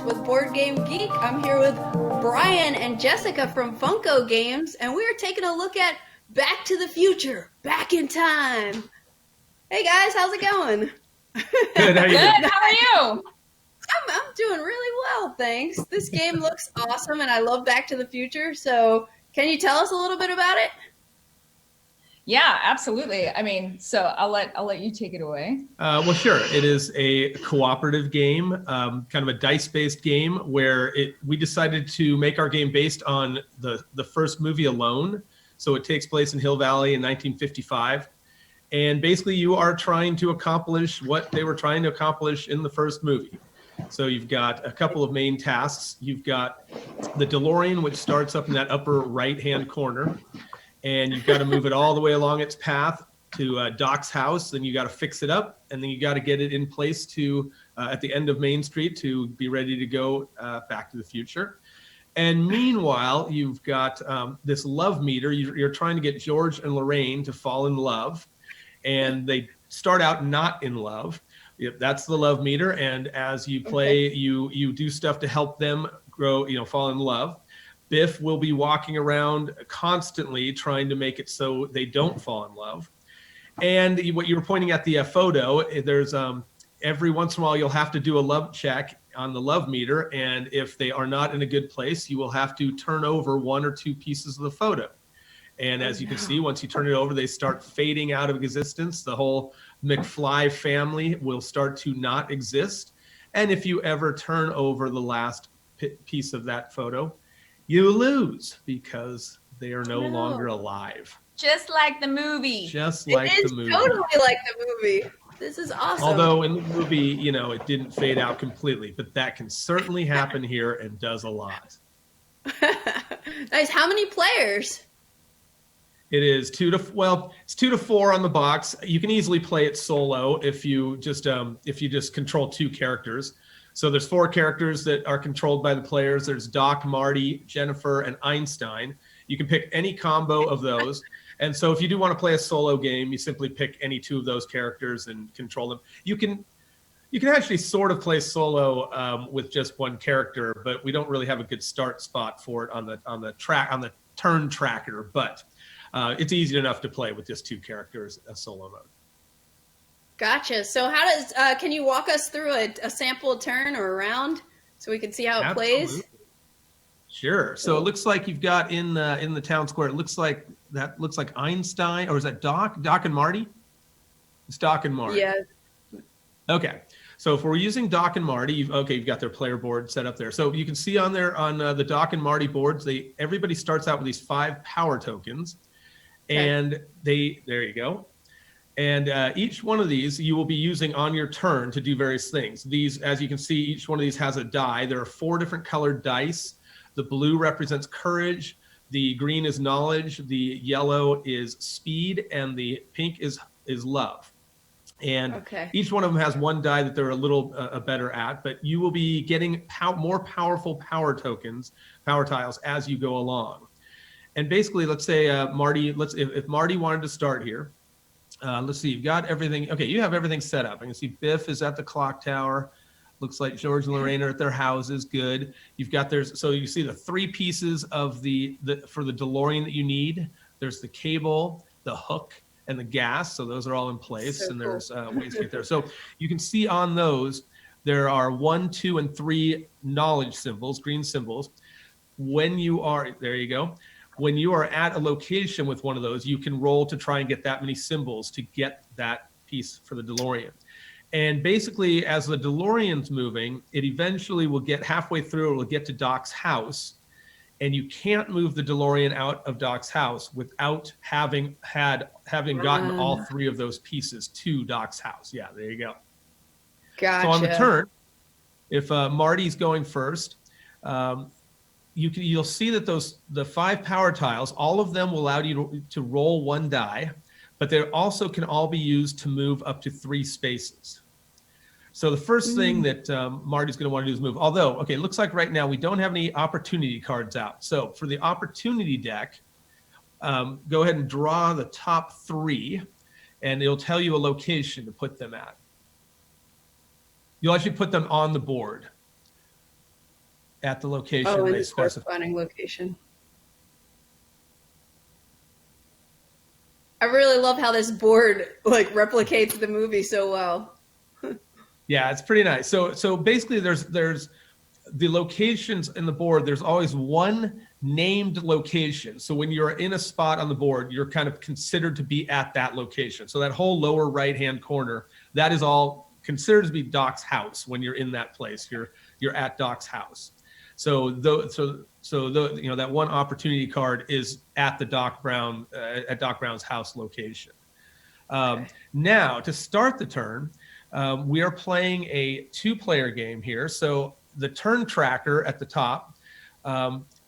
with Board Game Geek. I'm here with Brian and Jessica from Funko Games, and we are taking a look at Back to the Future, Back in Time. Hey guys, how's it going? Good, how you doing? Good, how are you? I'm doing really well, thanks. This game looks awesome, and I love Back to the Future, so can you tell us a little bit about it? Yeah, absolutely. I mean, so I'll let you take it away. Well, sure. It is a cooperative game, kind of a dice-based game where we decided to make our game based on the first movie alone. So it takes place in Hill Valley in 1955. And basically you are trying to accomplish what they were trying to accomplish in the first movie. So you've got a couple of main tasks. You've got the DeLorean, which starts up in that upper right-hand corner. And you've got to move it all the way along its path to Doc's house. Then you got to fix it up, and then you got to get it in place to at the end of Main Street to be ready to go Back to the Future. And meanwhile, you've got this love meter. You're trying to get George and Lorraine to fall in love, and they start out not in love. That's the love meter, and as you play, you do stuff to help them grow, fall in love. Biff will be walking around constantly trying to make it so they don't fall in love. And what you were pointing at the photo, there's every once in a while you'll have to do a love check on the love meter. And if they are not in a good place, you will have to turn over one or two pieces of the photo. And as you can see, once you turn it over, they start fading out of existence. The whole McFly family will start to not exist. And if you ever turn over the last piece of that photo, you lose because they are no longer alive. Just like the movie. Just like the movie. It is totally like the movie. This is awesome. Although in the movie, it didn't fade out completely, but that can certainly happen here and does a lot. Nice. How many players? It is it's 2 to 4 on the box. You can easily play it solo if you just control 2 characters. So there's 4 characters that are controlled by the players. There's Doc, Marty, Jennifer, and Einstein. You can pick any combo of those. And so if you do want to play a solo game, you simply pick any 2 of those characters and control them. You can actually sort of play solo with just one character, but we don't really have a good start spot for it on the turn tracker. But it's easy enough to play with just 2 characters, a solo mode. Gotcha. So how does can you walk us through a sample turn or a round so we can see how it plays? Sure. So it looks like you've got in the town square. It looks like Einstein, or is that Doc? Doc and Marty? It's Doc and Marty. Yeah. Okay. So if we're using Doc and Marty, you've got their player board set up there. So you can see on the Doc and Marty boards, everybody starts out with these 5 power tokens, and there you go. And each one of these you will be using on your turn to do various things. These, as you can see, each one of these has a die. There are 4 different colored dice. The blue represents courage, the green is knowledge, the yellow is speed, and the pink is love. And each one of them has 1 die that they're a little better at, but you will be getting more powerful power tiles as you go along. And basically, let's say Marty, if Marty wanted to start here, let's see, you've got everything. Okay, you have everything set up. I can see Biff is at the clock tower. Looks like George and Lorraine are at their houses. Good. You've got so you see the 3 pieces of for the DeLorean that you need. There's the cable, the hook, and the gas. So those are all in place, and there's ways to get there. So you can see on those, there are 1, 2, and 3 knowledge symbols, green symbols. There you go. When you are at a location with one of those, you can roll to try and get that many symbols to get that piece for the DeLorean. And basically, as the DeLorean's moving, it eventually will get halfway through, it will get to Doc's house. And you can't move the DeLorean out of Doc's house without having gotten all 3 of those pieces to Doc's house. Yeah, there you go. Gotcha. So on the turn, if Marty's going first, you'll see that the 5 power tiles, all of them will allow you to roll 1 die, but they also can all be used to move up to 3 spaces. So the first thing that Marty's going to want to do is move. Although, it looks like right now we don't have any opportunity cards out. So for the opportunity deck, go ahead and draw the top 3, and it'll tell you a location to put them at. You'll actually put them on the board. at the location Oh, in they the specify. corresponding location. I really love how this board like replicates the movie so well. Yeah, it's pretty nice. So basically there's the locations in the board, there's always one named location. So when you're in a spot on the board, you're kind of considered to be at that location. So that whole lower right-hand corner, that is all considered to be Doc's house. When you're in that place, you're at Doc's house. So that one opportunity card is at the Doc Brown's house location. Now to start the turn, we are playing a 2-player game here. So the turn tracker at the top,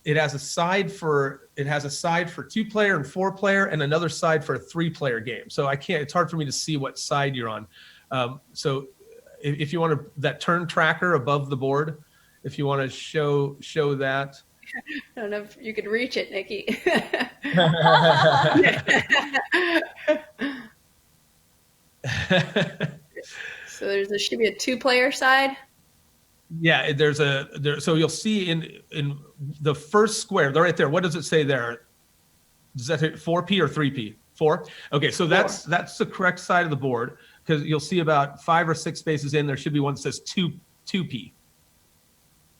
it has a side for 2-player and 4-player, and another side for a 3-player game. So it's hard for me to see what side you're on. So if you want that turn tracker above the board, if you want to show that. I don't know if you could reach it, Nikki. So there should be a 2-player side. Yeah, so you'll see in the first square, they're right there. What does it say there? Does that say 4P or 3P? 4? Okay, so that's the correct side of the board, because you'll see about 5 or 6 spaces in, there should be one that says 2P.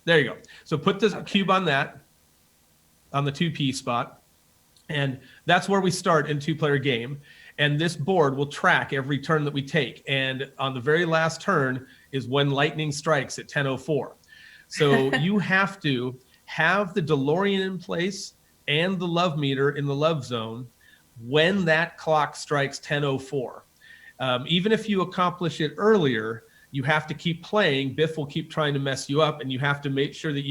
There you go. So put the cube on that, on the 2P spot, and that's where we start in 2-player game. And this board will track every turn that we take. And on the very last turn is when lightning strikes at 10:04. So you have to have the DeLorean in place and the love meter in the love zone when that clock strikes 10:04. Even if you accomplish it earlier, you have to keep playing. Biff will keep trying to mess you up, and you have to make sure that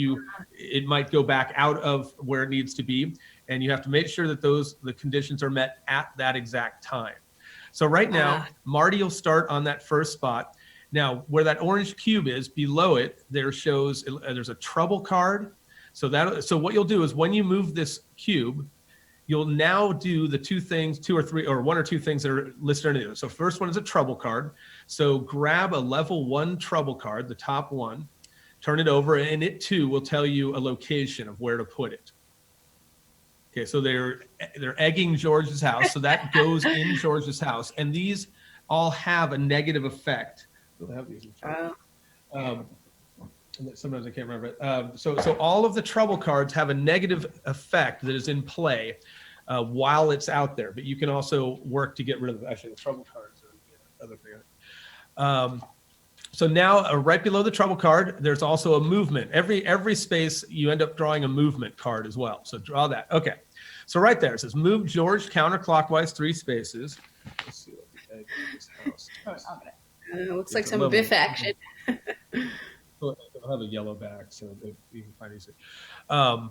it might go back out of where it needs to be. And you have to make sure that the conditions are met at that exact time. So right now, Marty will start on that first spot. Now, where that orange cube is, below it, there's a trouble card. So what you'll do is when you move this cube, you'll now do the 2 things, 2 or 3, or 1 or 2 things that are listed underneath it. So first one is a trouble card. So grab a level 1 trouble card, the top one, turn it over, and it too will tell you a location of where to put it. Okay, so they're egging George's house, so that goes in George's house, and these all have a negative effect. We'll have these. Sometimes I can't remember it. So all of the trouble cards have a negative effect that is in play while it's out there, but you can also work to get rid of it. Actually, the trouble cards are the other thing. So now right below the trouble card, there's also a movement. Every space, you end up drawing a movement card as well. So draw that. Okay. So right there, it says move George counterclockwise 3 spaces. Let's see what the egg is house. Looks like some Biff action. It'll have a yellow back, so you can find easy. So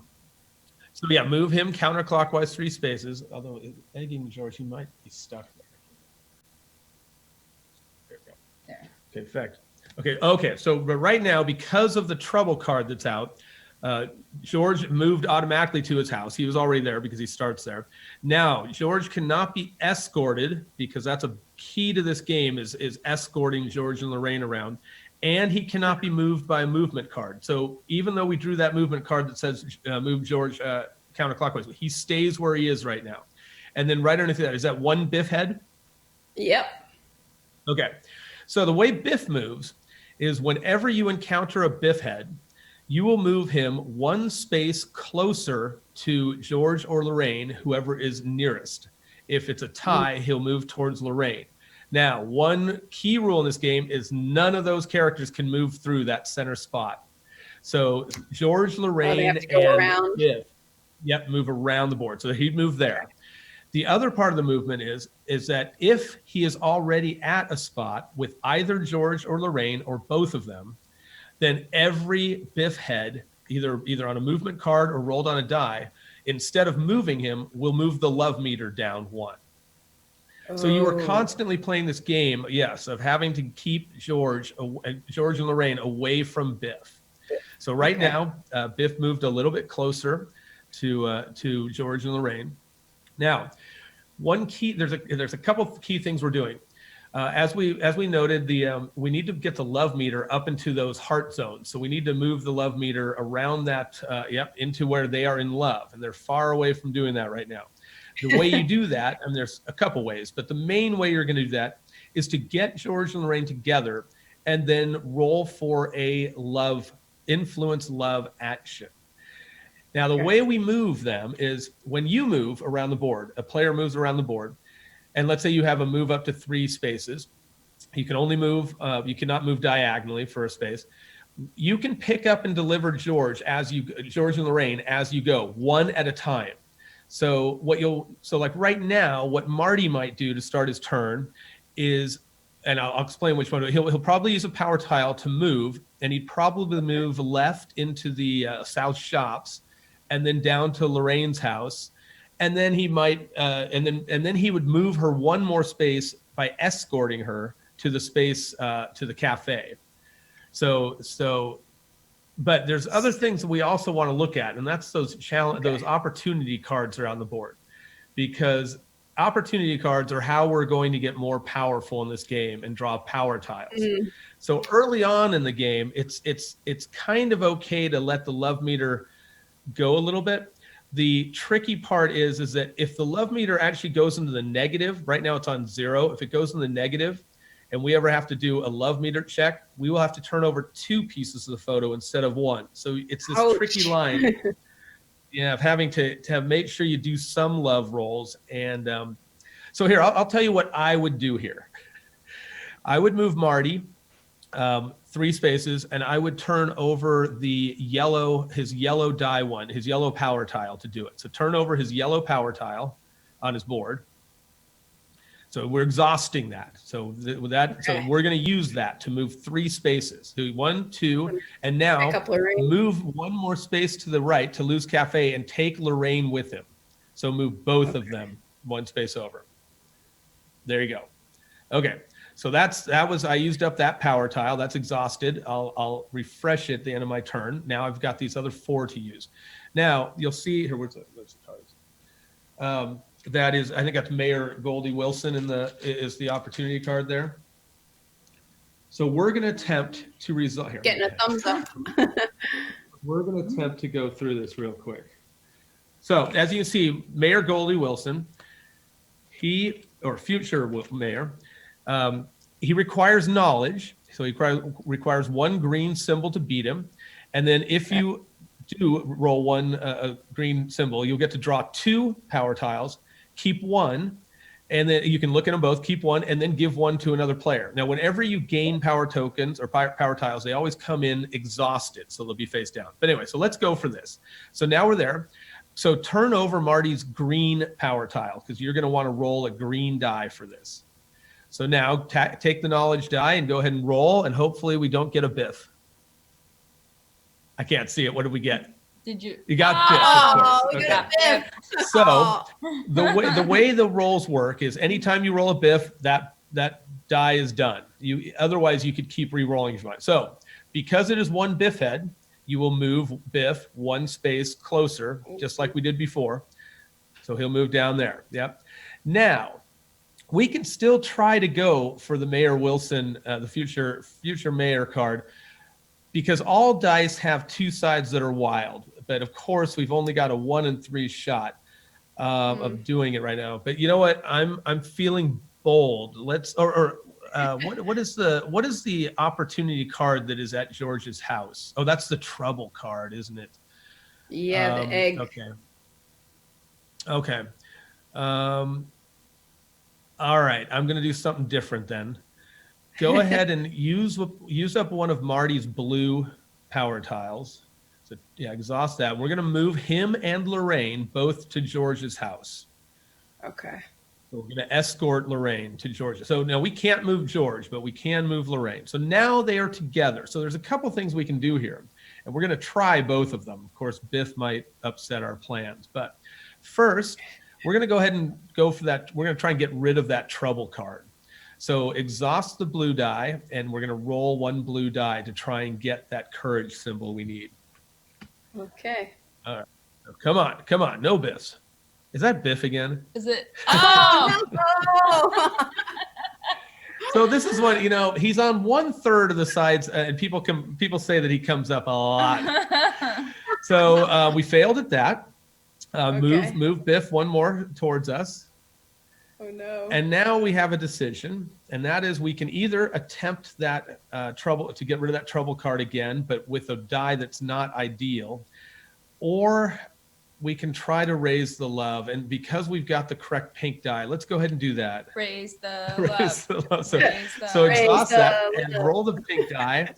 yeah, move him counterclockwise 3 spaces. Although egging George, he might be stuck there. There we go. There. Okay, perfect. Okay. So but right now, because of the trouble card that's out, George moved automatically to his house. He was already there because he starts there. Now, George cannot be escorted, because that's a key to this game is escorting George and Lorraine around. And he cannot be moved by a movement card. So even though we drew that movement card that says move George counterclockwise, he stays where he is right now. And then right underneath that, is that 1 Biff head? Yep. Okay. So the way Biff moves is whenever you encounter a Biff head, you will move him 1 space closer to George or Lorraine, whoever is nearest. If it's a tie, he'll move towards Lorraine. Now, one key rule in this game is none of those characters can move through that center spot. So George, Lorraine, have to go and around. Biff, move around the board. So he'd move there. The other part of the movement is that if he is already at a spot with either George or Lorraine or both of them, then every Biff head, either on a movement card or rolled on a die, instead of moving him, will move the love meter down 1. So you are constantly playing this game, yes, of having to keep George and Lorraine away from Biff. So right now, Biff moved a little bit closer to George and Lorraine. Now, there's a couple of key things we're doing. As we noted, we need to get the love meter up into those heart zones. So we need to move the love meter around that, into where they are in love, and they're far away from doing that right now. The way you do that, and there's a couple ways, but the main way you're going to do that is to get George and Lorraine together, and then roll for a influence love action. Now, the way we move them is when you move around the board, a player moves around the board. And let's say you have a move up to 3 spaces. You can only move, you cannot move diagonally for a space. You can pick up and deliver George and Lorraine as you go, one at a time. So like right now, what Marty might do to start his turn is, and I'll explain which one. He'll probably use a power tile to move, and he'd probably move left into the south shops, and then down to Lorraine's house. And then he might, and then he would move her one more space by escorting her to the space, to the cafe. But there's other things that we also want to look at, and that's those opportunity cards around the board, because opportunity cards are how we're going to get more powerful in this game and draw power tiles. Mm. So early on in the game, it's kind of okay to let the love meter go a little bit. The tricky part is that if the love meter actually goes into the negative, right now it's on 0. If it goes in the negative and we ever have to do a love meter check, we will have to turn over 2 pieces of the photo instead of 1. So it's this tricky line, of having to make sure you do some love rolls. And so here, I'll tell you what I would do here. I would move Marty 3 spaces, and I would turn over his yellow die one, his yellow power tile to do it. So turn over his yellow power tile on his board. So we're exhausting that. So with that, so we're going to use that to move 3 spaces. So 1, 2, and now move 1 more space to the right to Lou's Cafe and take Lorraine with him. So move both of them 1 space over. There you go. Okay. So I used up that power tile. That's exhausted. I'll refresh it at the end of my turn. Now I've got these other 4 to use. Now you'll see here. Where's the cards? That is, I think that's Mayor Goldie Wilson is the opportunity card there. So we're going to attempt to resolve here. Getting a thumbs up. We're going to attempt to go through this real quick. So as you can see, Mayor Goldie Wilson, future mayor, he requires knowledge. So he requires 1 green symbol to beat him. And then if you do roll 1 green symbol, you'll get to draw 2 power tiles, keep 1, and then you can look at them both, keep 1, and then give 1 to another player. Now, whenever you gain power tokens or power tiles, they always come in exhausted, so they'll be face down. But anyway, so let's go for this. So now we're there. So turn over Marty's green power tile, because you're going to want to roll a green die for this. So now take the knowledge die and go ahead and roll, and hopefully we don't get a biff. I can't see it. What did we get? Did you? You got biff, of course. We got a biff. So the way the rolls work is anytime you roll a biff, that die is done. Otherwise you could keep re-rolling if you want. So because it is 1 biff head, you will move biff 1 space closer, just like we did before. So he'll move down there. Yep. Now, we can still try to go for the Mayor Wilson, the future mayor card, because all dice have 2 sides that are wild. But of course, we've only got a 1 in 3 shot of doing it right now. But you know what? I'm feeling bold. What is the opportunity card that is at George's house? Oh, that's the trouble card, isn't it? Yeah, the egg. Okay. All right, I'm going to do something different then. Go ahead and use up 1 of Marty's blue power tiles. So yeah, exhaust that. We're going to move him and Lorraine both to George's house. Okay. So we're going to escort Lorraine to George. So now we can't move George, but we can move Lorraine. So now they are together. So there's a couple things we can do here, and we're going to try both of them. Of course, biff might upset our plans, but first we're going to go ahead and go for that. We're going to try and get rid of that trouble card. So exhaust the blue die, and we're going to roll 1 blue die to try and get that courage symbol we need. Okay. All right. So come on. No biffs. Is that biff again? Is it? Oh! No! So this is what, he's on 1/3 of the sides, and people say that he comes up a lot. So we failed at that. Okay. Move Biff one more towards us. Oh no. And now we have a decision, and that is we can either attempt that trouble to get rid of that trouble card again, but with a die that's not ideal, or we can try to raise the love. And because we've got the correct pink die, let's go ahead and do that. Raise the Raise love. the love. So, Raise the so Raise exhaust the that and love. roll the pink die,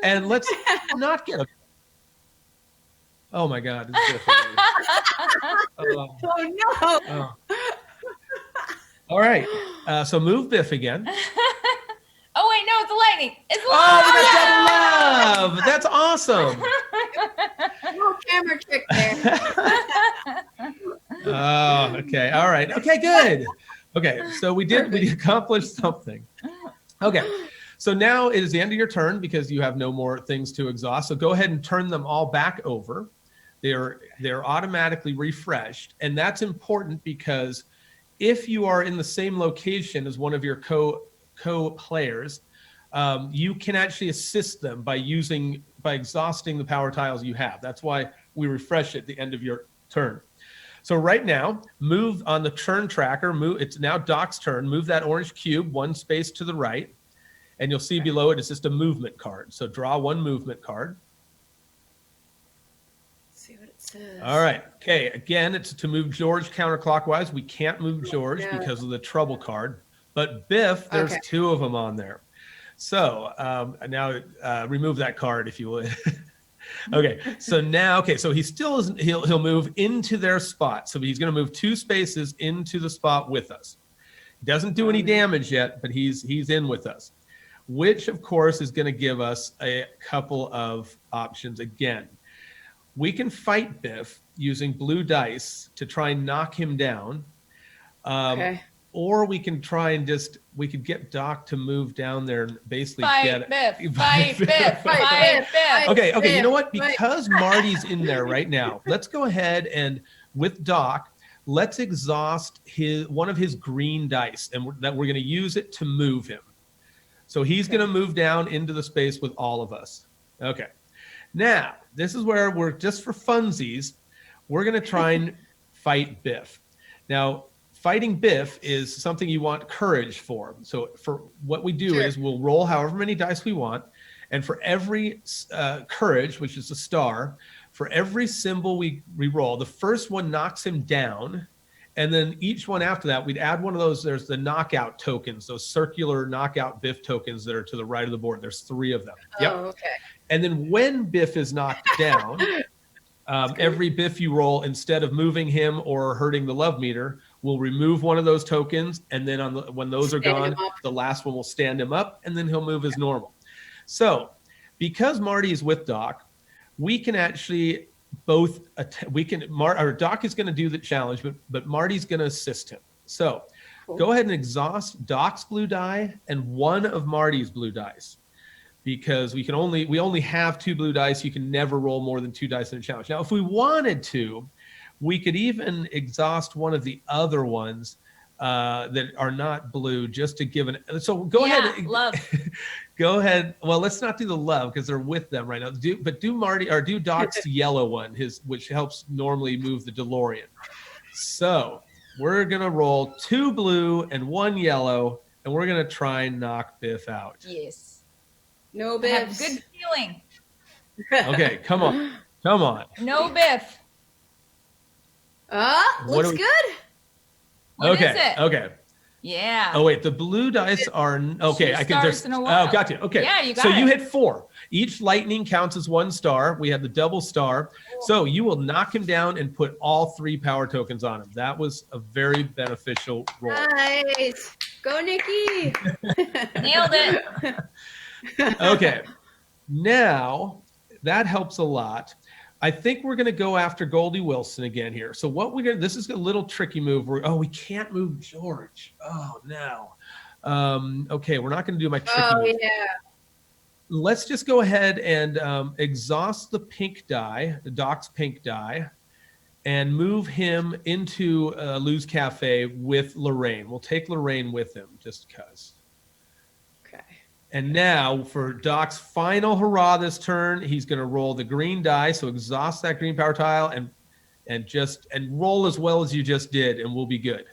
and let's not get a. Oh my God! It's difficult. Oh. Oh no. Oh. All right. So move Biff again. Oh wait, no, it's the lightning. It's the Oh, love. we got love. That's awesome. Little camera trick there. Oh, okay. All right. Okay, good. Okay, so we accomplished something. Okay. So now it is the end of your turn because you have no more things to exhaust. So go ahead and turn them all back over. They're automatically refreshed, and that's important because if you are in the same location as one of your co-players, you can actually assist them by exhausting the power tiles you have. That's why we refresh at the end of your turn. So right now, move on the turn tracker. It's now Doc's turn. Move that orange cube one space to the right, and you'll see below it is just a movement card. So draw one movement card. See what it says. All right. Okay. Again, it's to move George counterclockwise. We can't move George No. because of the trouble card. But Biff, there's Okay. 2 of them on there. So now remove that card if you would. Okay. So now, okay. So he still isn't. He'll move into their spot. So he's going to move 2 spaces into the spot with us. He doesn't do any damage yet, but he's in with us. Which, of course, is going to give us a couple of options again. We can fight Biff using blue dice to try and knock him down. Okay. Or we can try and we could get Doc to move down there and basically Fight get Biff. Fight Biff. Fight Biff. Okay, you know what? Biff. Because Marty's in there right now, let's go ahead and with Doc, let's exhaust one of his green dice, and we're going to use it to move him. So he's going to move down into the space with all of us. Okay. Now, this is where we're just for funsies, we're going to try and fight Biff. Now, fighting Biff is something you want courage for. So for what we do is we'll roll however many dice we want. And for every courage, which is a star, for every symbol we roll, the first one knocks him down. And then each one after that, we'd add one of those. There's the knockout tokens, those circular knockout Biff tokens that are to the right of the board. There's 3 of them. Yep. Oh, okay. And then when Biff is knocked down, every Biff you roll, instead of moving him or hurting the love meter, will remove one of those tokens. And then when those are Stand him gone, up. the last one will stand him up, and then he'll move as normal. So because Marty is with Doc, we can actually both, Doc is going to do the challenge, but Marty's going to assist him. So go ahead and exhaust Doc's blue die and one of Marty's blue dice. Because we only have 2 blue dice. You can never roll more than 2 dice in a challenge. Now, if we wanted to, we could even exhaust one of the other ones that are not blue, just to give so go ahead. Love. Go ahead. Well, let's not do the love because they're with them right now. Do Marty or do Doc's yellow one, which helps normally move the DeLorean. So we're gonna roll 2 blue and 1 yellow, and we're gonna try and knock Biff out. Yes. No I have Biffs. good feeling. Okay, come on. No Biff. What Looks do we- good. What is it? Okay. Yeah. Oh wait, the blue dice are okay. 2 I can stars just. in a Oh, while. got you. Okay. Yeah, you got so it. you hit 4. Each lightning counts as 1 star. We have the double star. So you will knock him down and put all 3 power tokens on him. That was a very beneficial roll. Nice. Go, Nikki. Nailed it. Okay. Now that helps a lot. I think we're going to go after Goldie Wilson again here. So this is a little tricky move. We can't move George. Oh no. Okay, we're not going to do my tricky move. Yeah. Let's just go ahead and exhaust the pink die, the Doc's pink die, and move him into Lou's Cafe with Lorraine. We'll take Lorraine with him just because. And now for Doc's final hurrah this turn, he's going to roll the green die. So exhaust that green power tile and roll as well as you just did, and we'll be good.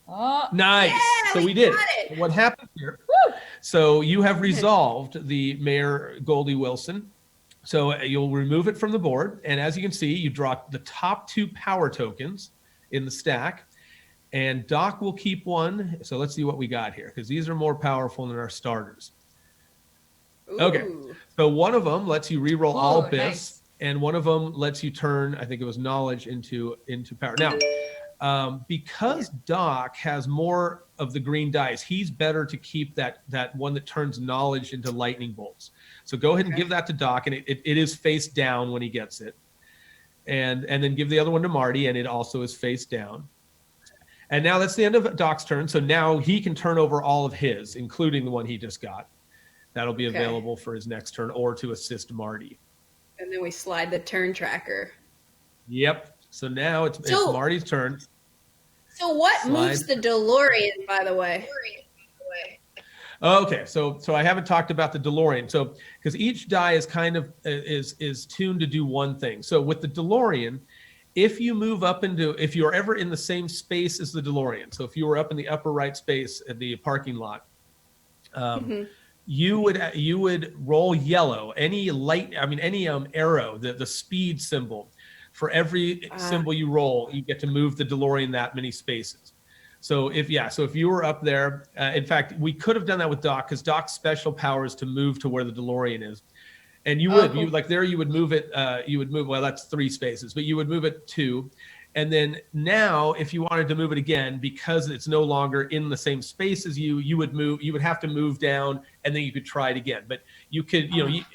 Oh, Nice. Yeah, So we did got it. it. What happened here? woo! So you have resolved the Mayor Goldie Wilson. So you'll remove it from the board. And as you can see, you draw the top 2 power tokens in the stack. And Doc will keep one. So let's see what we got here, because these are more powerful than our starters. Okay. Ooh. So one of them lets you reroll Ooh, all biffs, nice. and one of them lets you turn, I think it was knowledge, into power. Now, because Doc has more of the green dice, he's better to keep that one that turns knowledge into lightning bolts. So go ahead and give that to Doc, and it is face down when he gets it. And then give the other one to Marty, and it also is face down. And now that's the end of Doc's turn. So now he can turn over all of his, including the one he just got. That'll be Okay. available for his next turn or to assist Marty. And then we slide the turn tracker. Yep. So now it's So- Marty's turn. So what Slide. moves the DeLorean, by the way? Okay, so I haven't talked about the DeLorean. So because each die is kind of is tuned to do one thing. So with the DeLorean, if you move up if you're ever in the same space as the DeLorean, so if you were up in the upper right space at the parking lot, you would roll yellow. Any arrow, the speed symbol. For every symbol you roll, you get to move the DeLorean that many spaces. So if you were up there, in fact, we could have done that with Doc, because Doc's special power is to move to where the DeLorean is. And you would, you would move it, well, that's 3 spaces, but you would move it 2. And then now, if you wanted to move it again, because it's no longer in the same space as you would have to move down, and then you could try it again. But you could,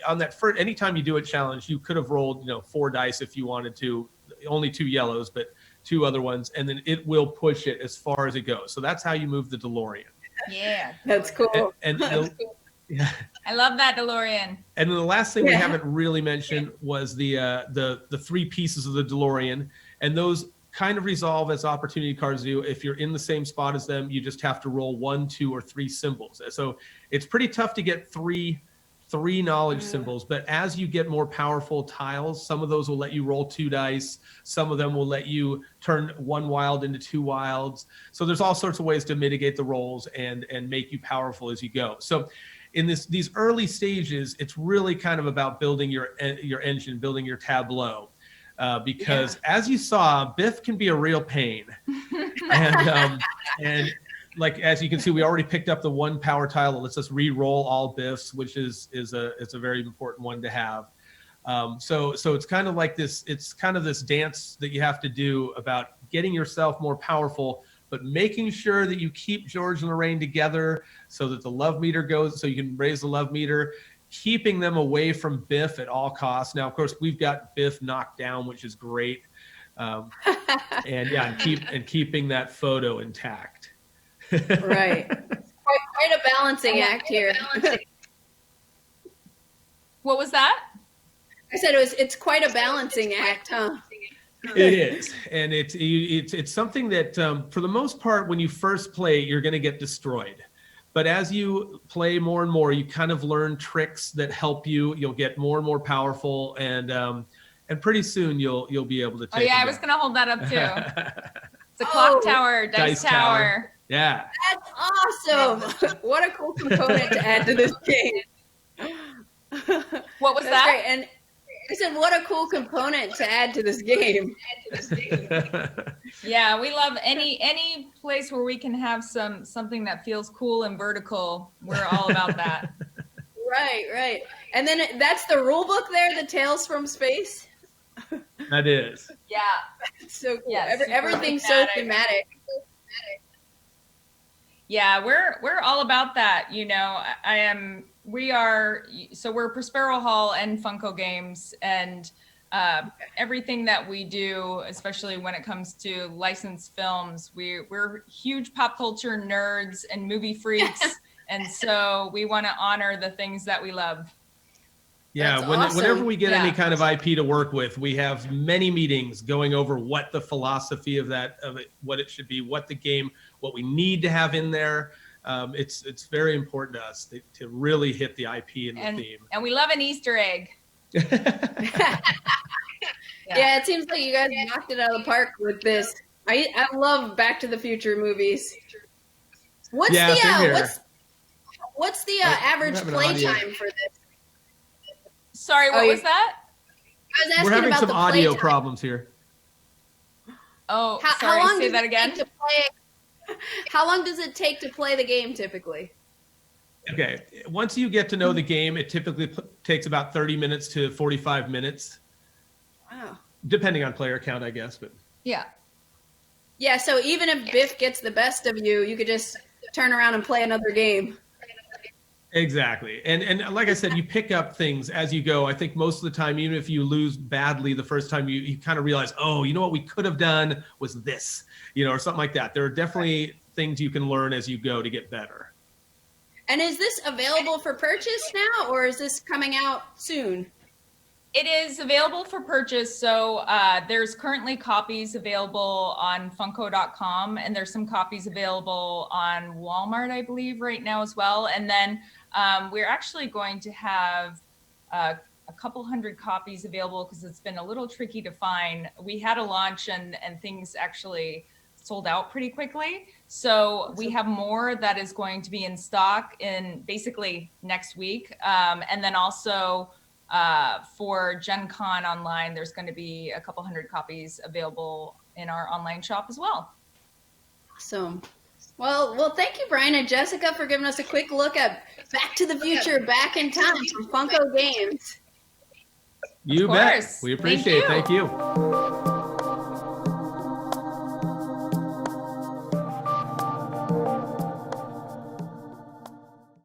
on that first, anytime you do a challenge, you could have rolled, 4 dice if you wanted to, only 2 yellows, but 2 other ones, and then it will push it as far as it goes. So that's how you move the DeLorean. Yeah. That's cool. Yeah. I love that DeLorean. And then the last thing we haven't really mentioned was the 3 pieces of the DeLorean, and those kind of resolve as opportunity cards do. If you're in the same spot as them, you just have to roll 1, 2, or 3 symbols. So it's pretty tough to get three knowledge symbols, but as you get more powerful tiles, some of those will let you roll 2 dice. Some of them will let you turn 1 wild into 2 wilds. So there's all sorts of ways to mitigate the rolls and make you powerful as you go. So in these early stages, it's really kind of about building your engine, building your tableau. Because as you saw, Biff can be a real pain. And like, as you can see, we already picked up the 1 power tile that lets us re-roll all Biffs, which is a very important one to have. So it's kind of like this, it's kind of this dance that you have to do about getting yourself more powerful, but making sure that you keep George and Lorraine together so that the love meter goes, so you can raise the love meter, keeping them away from Biff at all costs. Now, of course, we've got Biff knocked down, which is great. And keeping that photo intact. Right. Quite a balancing act here. What was that? I said it's quite a balancing act, huh? It is, and it's something that for the most part, when you first play, you're going to get destroyed. But as you play more and more, you kind of learn tricks that help you. You'll get more and more powerful, and pretty soon you'll be able to take. Oh yeah, it I was down. going to hold that up too. It's a clock tower, dice tower. Yeah. That's awesome. What a cool component to add to this game. What was That's that? great. And I said, what a cool component to add to this game. Yeah, we love any place where we can have something that feels cool and vertical. We're all about that. Right. And then that's the rule book there, the Tales from Space. That is. Yeah. It's so cool. Yeah, super Everything's so thematic. thematic. Yeah, we're all about that. We're Prospero Hall and Funko Games, and everything that we do, especially when it comes to licensed films, we're huge pop culture nerds and movie freaks, and so we want to honor the things that we love. Yeah, That's awesome. Whenever we get any Yeah. kind of IP to work with, we have many meetings going over what the philosophy of it, what it should be, what we need to have in there, It's very important to us to really hit the IP and the theme. And we love an Easter egg. Yeah, it seems like you guys knocked it out of the park with this. I love Back to the Future movies. What's Yeah, same here. what's the Oh, average we're having play audio. time for this? Sorry, what was that? I was asking We're having about some the audio play time. problems here. Oh, How sorry, long say does that it again. take to play? How long does it take to play the game typically? Okay, once you get to know the game, it typically takes about 30 minutes to 45 minutes, Wow. depending on player count, I guess. But Yeah. Yeah, so even if Biff gets the best of you, you could just turn around and play another game. exactly, and like I said, you pick up things as you go. I think most of the time, even if you lose badly the first time, you kind of realize, oh, you know what we could have done was this, or something like that. There are definitely things you can learn as you go to get better. And is this available for purchase now, or is this coming out soon? It is available for purchase. So there's currently copies available on Funko.com, and there's some copies available on Walmart, I believe, right now as well. And then we're actually going to have a couple hundred copies available because it's been a little tricky to find. We had a launch and things actually sold out pretty quickly. So we have more that is going to be in stock in basically next week. And then also for Gen Con online, there's going to be a couple hundred copies available in our online shop as well. Awesome. Well, thank you, Brian and Jessica, for giving us a quick look at Back to the Future, Back in Time from Funko Games. You Of bet. course. We appreciate it. Thank Thank you.